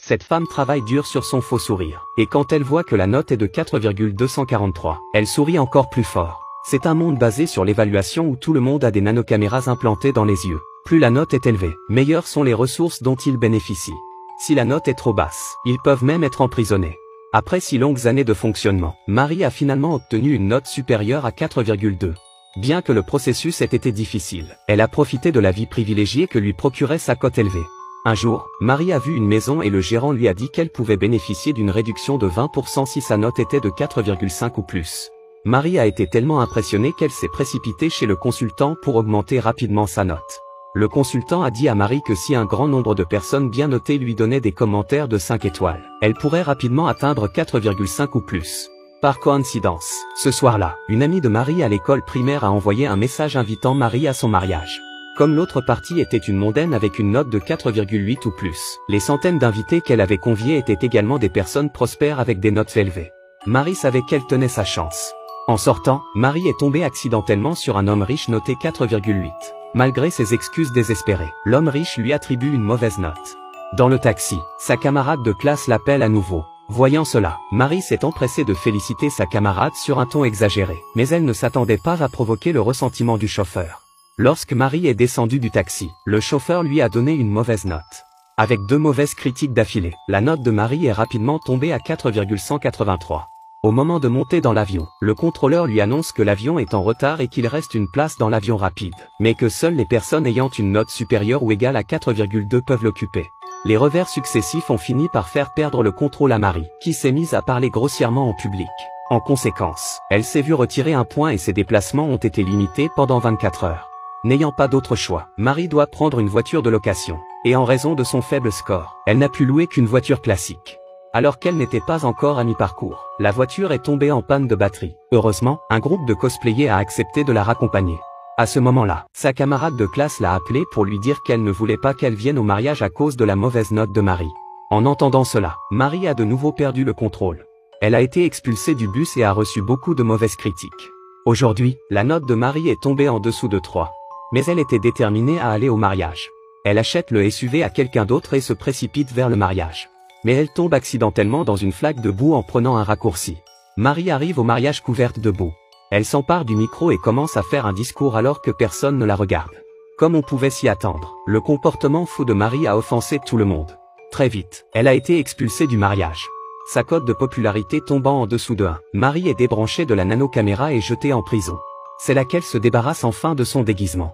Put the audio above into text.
Cette femme travaille dur sur son faux sourire. Et quand elle voit que la note est de 4,243, elle sourit encore plus fort. C'est un monde basé sur l'évaluation où tout le monde a des nanocaméras implantées dans les yeux. Plus la note est élevée, meilleures sont les ressources dont ils bénéficient. Si la note est trop basse, ils peuvent même être emprisonnés. Après 6 longues années de fonctionnement, Marie a finalement obtenu une note supérieure à 4,2. Bien que le processus ait été difficile, elle a profité de la vie privilégiée que lui procurait sa cote élevée. Un jour, Marie a vu une maison et le gérant lui a dit qu'elle pouvait bénéficier d'une réduction de 20% si sa note était de 4,5 ou plus. Marie a été tellement impressionnée qu'elle s'est précipitée chez le consultant pour augmenter rapidement sa note. Le consultant a dit à Marie que si un grand nombre de personnes bien notées lui donnaient des commentaires de 5 étoiles, elle pourrait rapidement atteindre 4,5 ou plus. Par coïncidence, ce soir-là, une amie de Marie à l'école primaire a envoyé un message invitant Marie à son mariage. Comme l'autre partie était une mondaine avec une note de 4,8 ou plus, les centaines d'invités qu'elle avait conviés étaient également des personnes prospères avec des notes élevées. Marie savait qu'elle tenait sa chance. En sortant, Marie est tombée accidentellement sur un homme riche noté 4,8. Malgré ses excuses désespérées, l'homme riche lui attribue une mauvaise note. Dans le taxi, sa camarade de classe l'appelle à nouveau. Voyant cela, Marie s'est empressée de féliciter sa camarade sur un ton exagéré, mais elle ne s'attendait pas à provoquer le ressentiment du chauffeur. Lorsque Marie est descendue du taxi, le chauffeur lui a donné une mauvaise note. Avec 2 mauvaises critiques d'affilée, la note de Marie est rapidement tombée à 4,183. Au moment de monter dans l'avion, le contrôleur lui annonce que l'avion est en retard et qu'il reste une place dans l'avion rapide, mais que seules les personnes ayant une note supérieure ou égale à 4,2 peuvent l'occuper. Les revers successifs ont fini par faire perdre le contrôle à Marie, qui s'est mise à parler grossièrement en public. En conséquence, elle s'est vue retirer un point et ses déplacements ont été limités pendant 24 heures. N'ayant pas d'autre choix, Marie doit prendre une voiture de location. Et en raison de son faible score, elle n'a pu louer qu'une voiture classique. Alors qu'elle n'était pas encore à mi-parcours, la voiture est tombée en panne de batterie. Heureusement, un groupe de cosplayers a accepté de la raccompagner. À ce moment-là, sa camarade de classe l'a appelée pour lui dire qu'elle ne voulait pas qu'elle vienne au mariage à cause de la mauvaise note de Marie. En entendant cela, Marie a de nouveau perdu le contrôle. Elle a été expulsée du bus et a reçu beaucoup de mauvaises critiques. Aujourd'hui, la note de Marie est tombée en dessous de 3. Mais elle était déterminée à aller au mariage. Elle achète le SUV à quelqu'un d'autre et se précipite vers le mariage. Mais elle tombe accidentellement dans une flaque de boue en prenant un raccourci. Marie arrive au mariage couverte de boue. Elle s'empare du micro et commence à faire un discours alors que personne ne la regarde. Comme on pouvait s'y attendre, le comportement fou de Marie a offensé tout le monde. Très vite, elle a été expulsée du mariage. Sa cote de popularité tombant en dessous de 1, Marie est débranchée de la nanocaméra et jetée en prison. C'est là qu'elle se débarrasse enfin de son déguisement.